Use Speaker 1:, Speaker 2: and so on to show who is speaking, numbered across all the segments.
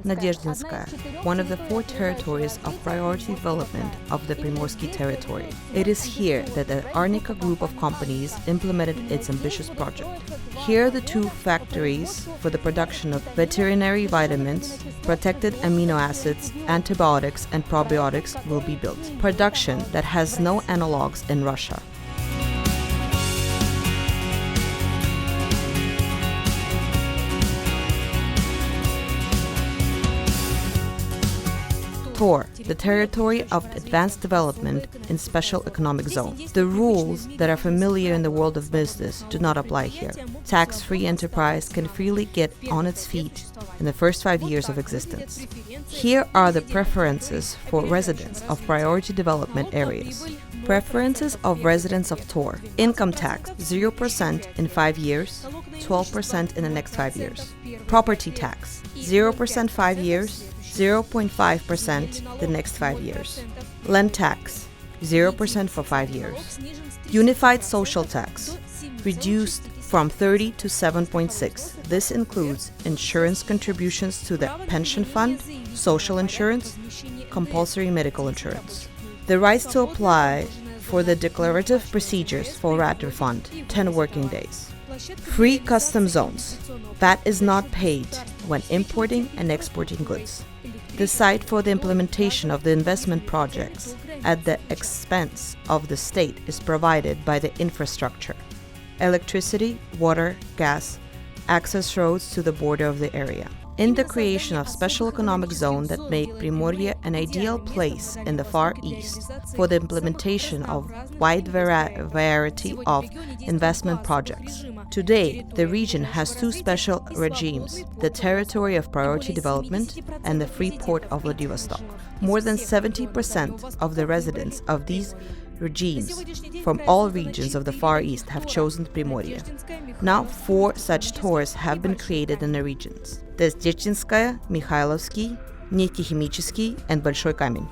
Speaker 1: Nadezhdinskaya, one of the 4 territories of priority development of the Primorsky Territory. It is here that the Arnica group of companies implemented its ambitious project. Here the 2 factories for the production of veterinary vitamins, protected amino acids, antibiotics and probiotics will be built. Production that has no analogs in Russia. TOR, the Territory of Advanced Development in Special Economic Zone. The rules that are familiar in the world of business do not apply here. Tax-free enterprise can freely get on its feet in the first 5 years of existence. Here are the preferences for residents of priority development areas. Preferences of residents of TOR. Income tax, 0% in 5 years, 12% in the next 5 years. Property tax, 0% 5 years, 0.5% the next 5 years. Land tax, 0% for 5 years. Unified social tax, reduced from 30 to 7.6. This includes insurance contributions to the pension fund, social insurance, compulsory medical insurance. The rights to apply for the declarative procedures for VAT refund, 10 working days. Free custom zones. VAT is not paid when importing and exporting goods. The site for the implementation of the investment projects at the expense of the state is provided by the infrastructure: electricity, water, gas, access roads to the border of the area. In the creation of special economic zone that make Primorye an ideal place in the Far East for the implementation of wide variety of investment projects. Today, the region has 2 special regimes, the Territory of Priority Development and the Free Port of Vladivostok. More than 70% of the residents of these regimes from all regions of the Far East have chosen Primorye. Now 4 such TORs have been created in the regions: Nadezhdinskaya, Mikhailovsky, Neftekhimichesky, and Bolshoy Kameny.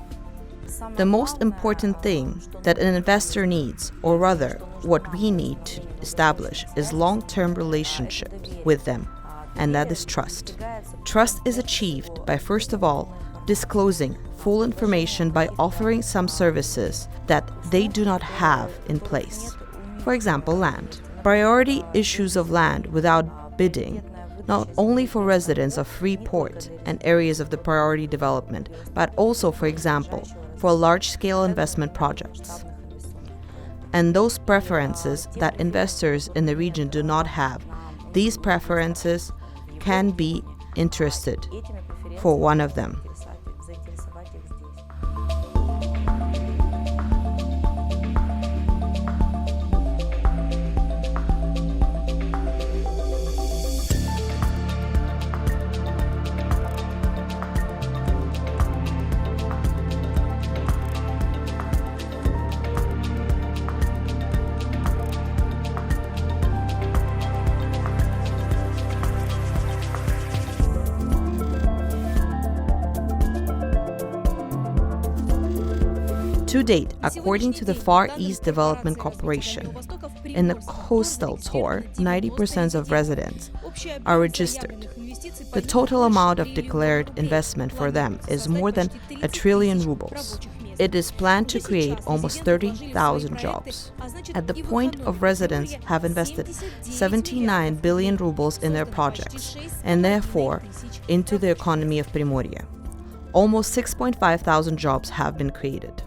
Speaker 1: The most important thing that an investor needs, or rather what we need to establish, is long-term relationships with them, and that is trust. Trust is achieved by, first of all, disclosing full information by offering some services that they do not have in place. For example, land. Priority issues of land without bidding, not only for residents of free port and areas of the priority development, but also, for example, for large-scale investment projects. And those preferences that investors in the region do not have, these preferences can be interested for one of them. To date, according to the Far East Development Corporation, in the coastal TOR, 90% of residents are registered. The total amount of declared investment for them is more than 1 trillion rubles. It is planned to create almost 30,000 jobs. At the point of residents have invested 79 billion rubles in their projects, and therefore into the economy of Primorye. Almost 6,500 jobs have been created.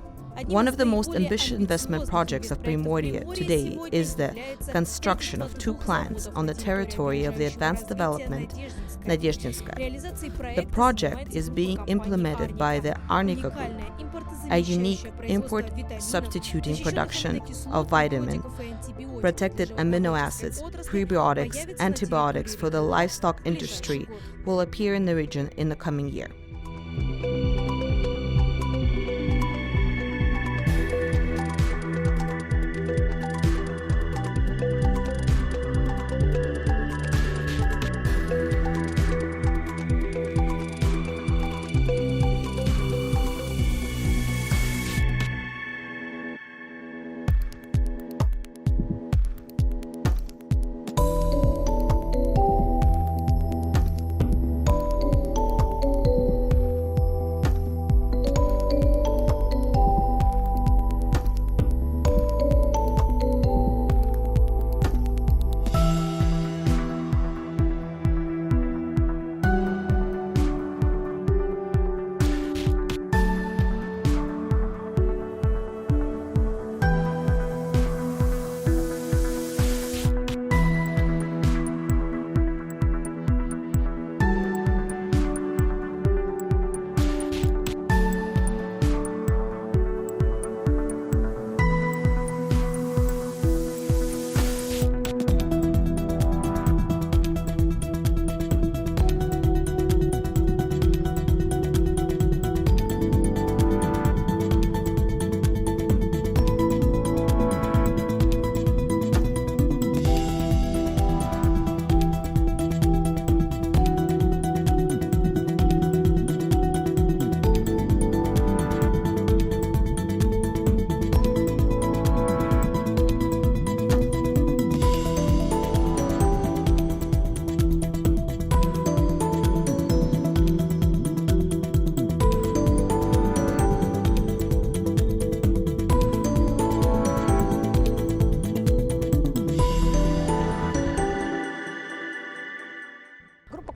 Speaker 1: One of the most ambitious investment projects of Primorye today is the construction of 2 plants on the territory of the advanced development Nadezhdinskaya. The project is being implemented by the Arnica Group, a unique import substituting production of vitamin, protected amino acids, prebiotics, antibiotics for the livestock industry will appear in the region in the coming year.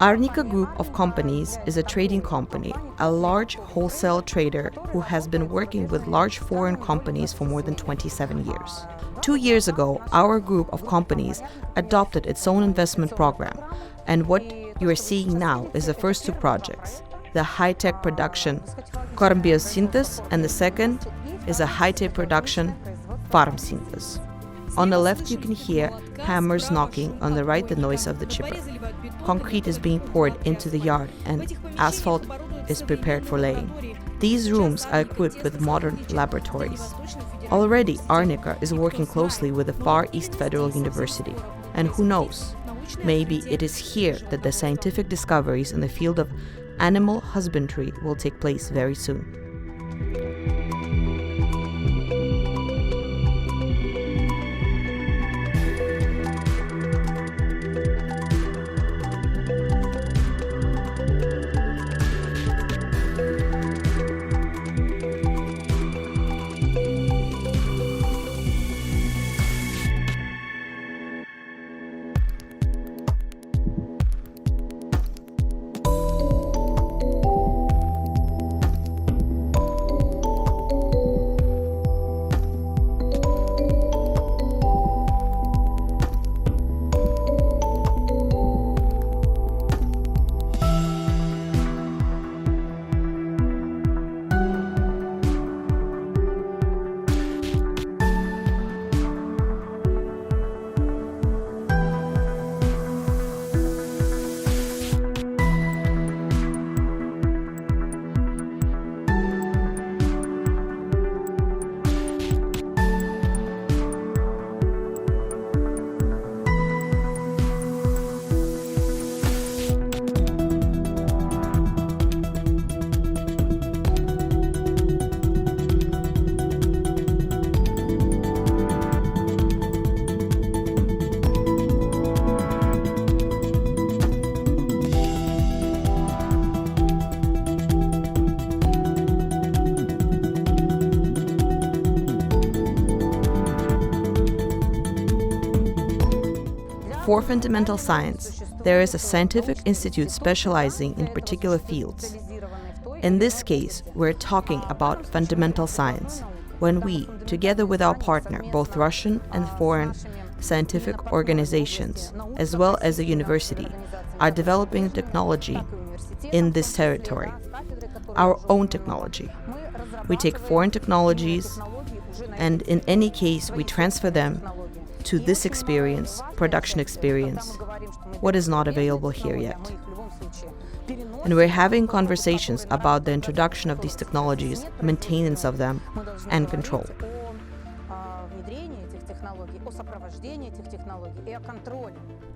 Speaker 1: Arnica Group of Companies is a trading company, a large wholesale trader who has been working with large foreign companies for more than 27 years. 2 years ago, our group of companies adopted its own investment program, and what you are seeing now is the first two projects, the high-tech production Cormbiosynthesis, and the second is a high-tech production Farm Synthesis. On the left you can hear hammers knocking, on the right the noise of the chipper. Concrete is being poured into the yard and asphalt is prepared for laying. These rooms are equipped with modern laboratories. Already Arnica is working closely with the Far East Federal University, and who knows, maybe it is here that the scientific discoveries in the field of animal husbandry will take place very soon. For fundamental science, there is a scientific institute specializing in particular fields. In this case, we're talking about fundamental science, when we, together with our partner, both Russian and foreign scientific organizations, as well as the university, are developing technology in this territory, our own technology. We take foreign technologies, and in any case, we transfer them to this experience, production experience, what is not available here yet. And we're having conversations about the introduction of these technologies, maintenance of them, and control.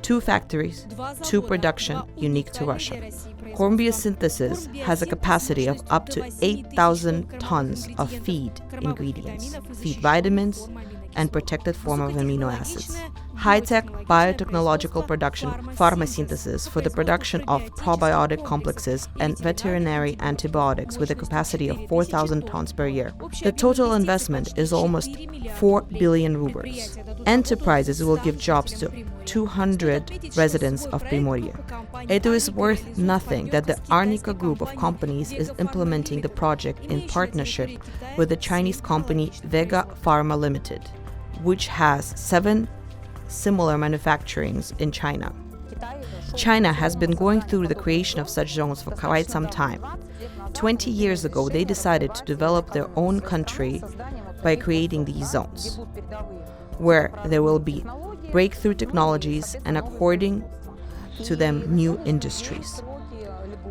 Speaker 1: Two factories, two production unique to Russia. Cormbiosynthesis has a capacity of up to 8,000 tons of feed ingredients, feed vitamins, and protected form of amino acids. High-tech biotechnological production pharmacynthesis for the production of probiotic complexes and veterinary antibiotics with a capacity of 4,000 tons per year. The total investment is almost 4 billion rubles. Enterprises will give jobs to 200 residents of Primorye. It is worth nothing that the Arnica Group of Companies is implementing the project in partnership with the Chinese company Vega Pharma Limited, which has 7 similar manufacturings in China. China has been going through the creation of such zones for quite some time. 20 years ago, they decided to develop their own country by creating these zones, where there will be breakthrough technologies and, according to them, new industries.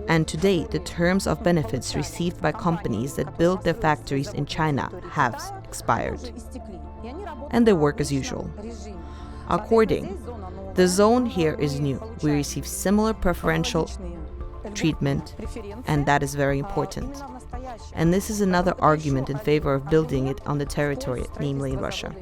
Speaker 1: And today, the terms of benefits received by companies that build their factories in China have expired, and they work as usual. According, the zone here is new. We receive similar preferential treatment, and that is very important. And this is another argument in favor of building it on the territory, namely in Russia.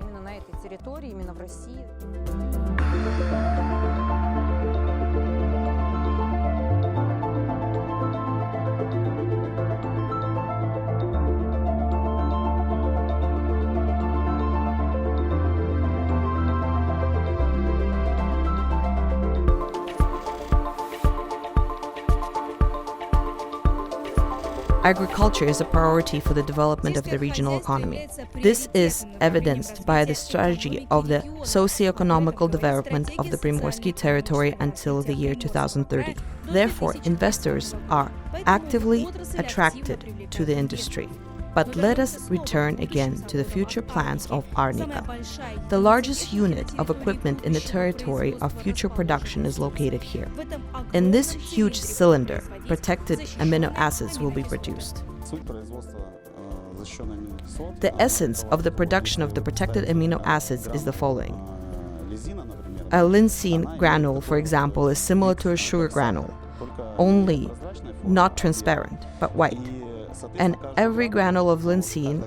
Speaker 1: Agriculture is a priority for the development of the regional economy. This is evidenced by the strategy of the socio-economical development of the Primorsky Territory until the year 2030. Therefore, investors are actively attracted to the industry. But let us return again to the future plans of Arnica. The largest unit of equipment in the territory of future production is located here. In this huge cylinder, protected amino acids will be produced. The essence of the production of the protected amino acids is the following. A lysine granule, for example, is similar to a sugar granule, only not transparent, but white. And every granule of lysine,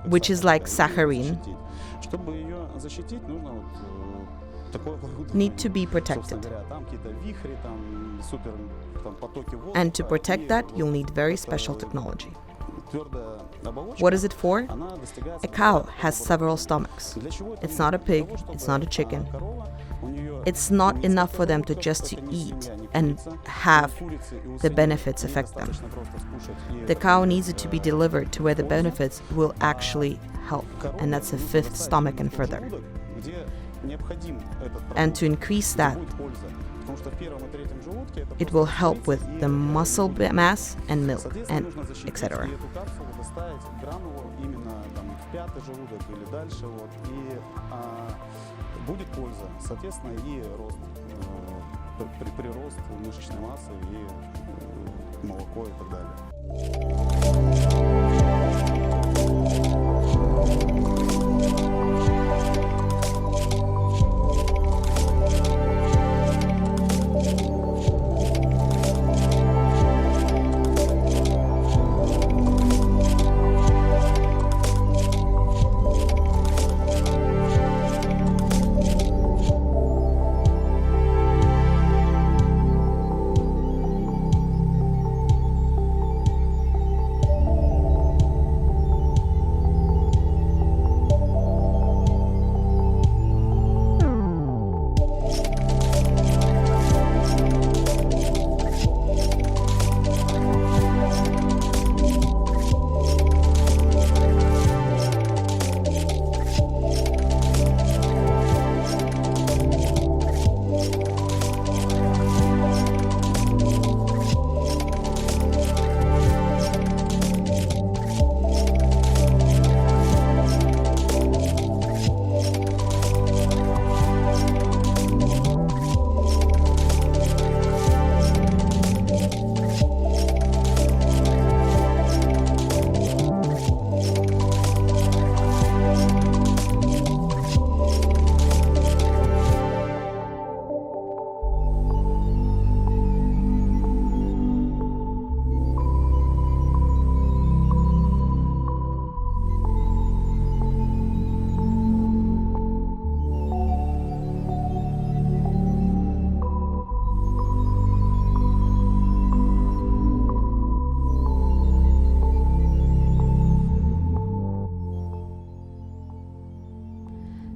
Speaker 1: which is like saccharin, need to be protected. And to protect that, you'll need very special technology. What is it for? A cow has several stomachs. It's not a pig, it's not a chicken. It's not enough for them to just to eat and have the benefits affect them. The cow needs it to be delivered to where the benefits will actually help, and that's a fifth stomach and further. And to increase that, it will help with the muscle mass and milk and etc.
Speaker 2: Будет польза, соответственно, и рост, прирост мышечной массы и молоко и так далее.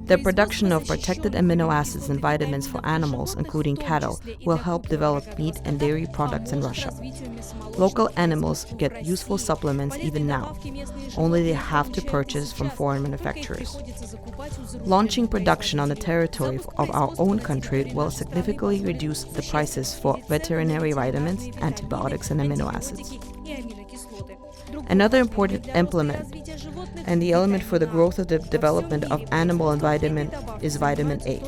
Speaker 1: The production of protected amino acids and vitamins for animals, including cattle, will help develop meat and dairy products in Russia. Local animals get useful supplements even now, only they have to purchase from foreign manufacturers. Launching production on the territory of our own country will significantly reduce the prices for veterinary vitamins, antibiotics, and amino acids. Another important element and the element for the growth of the development of animal and vitamin is vitamin A.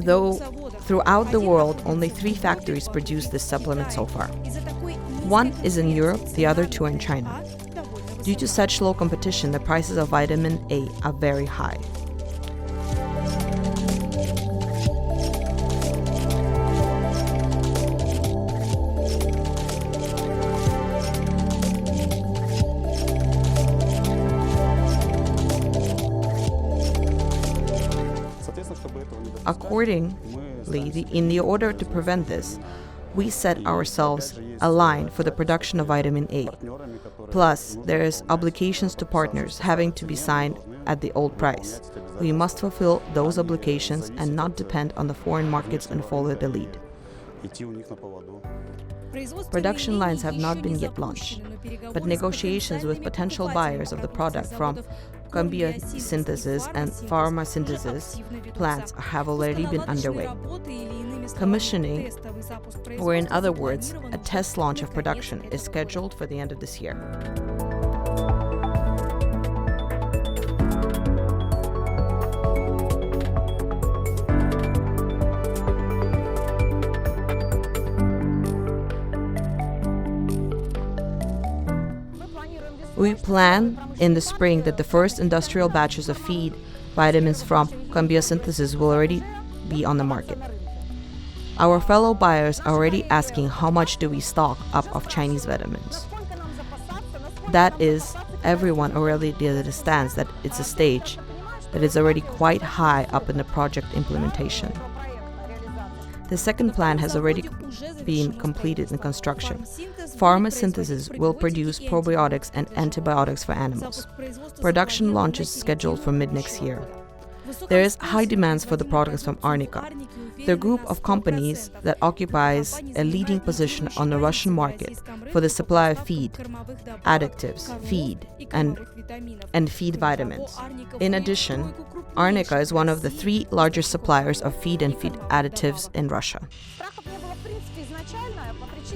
Speaker 1: Though throughout the world, only 3 factories produce this supplement so far. One is in Europe, the other 2 are in China. Due to such low competition, the prices of vitamin A are very high. Accordingly, in order to prevent this, we set ourselves a line for the production of vitamin A. Plus, there is obligations to partners having to be signed at the old price. We must fulfill those obligations and not depend on the foreign markets and follow the lead. Production lines have not been yet launched. but negotiations with potential buyers of the product from Combia synthesis and pharma synthesis plants have already been underway. Commissioning, or in other words, a test launch of production, is scheduled for the end of this year. We plan in the spring that the first industrial batches of feed vitamins from Combia synthesis will already be on the market. Our fellow buyers are already asking how much do we stock up of Chinese vitamins. That is, everyone already understands that it's a stage that is already quite high up in the project implementation. The second plant has already been completed in construction. Pharma synthesis will produce probiotics and antibiotics for animals. Production launch is scheduled for mid-next year. There is high demands for the products from Arnica, the group of companies that occupies a leading position on the Russian market for the supply of feed, additives, feed, and feed vitamins. In addition, Arnica is one of the 3 largest suppliers of feed and feed additives in Russia.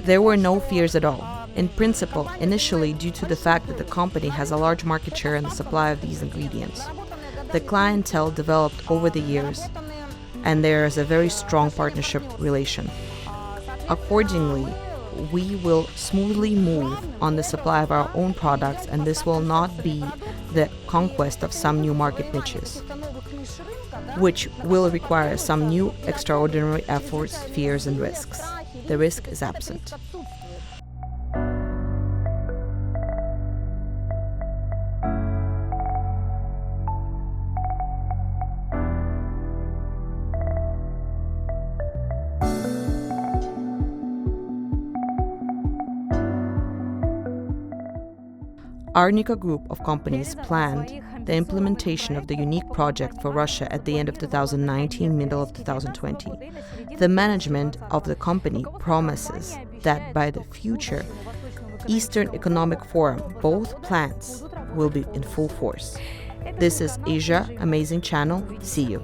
Speaker 1: There were no fears at all. In principle, initially due to the fact that the company has a large market share in the supply of these ingredients. The clientele developed over the years, and there is a very strong partnership relation. Accordingly, we will smoothly move on the supply of our own products, and this will not be the conquest of some new market niches, which will require some new extraordinary efforts, fears, and risks. The risk is absent. Arnica Group of companies planned the implementation of the unique project for Russia at the end of 2019, middle of 2020. The management of the company promises that by the future Eastern Economic Forum, both plants will be in full force. This is Asia Amazing Channel. See you.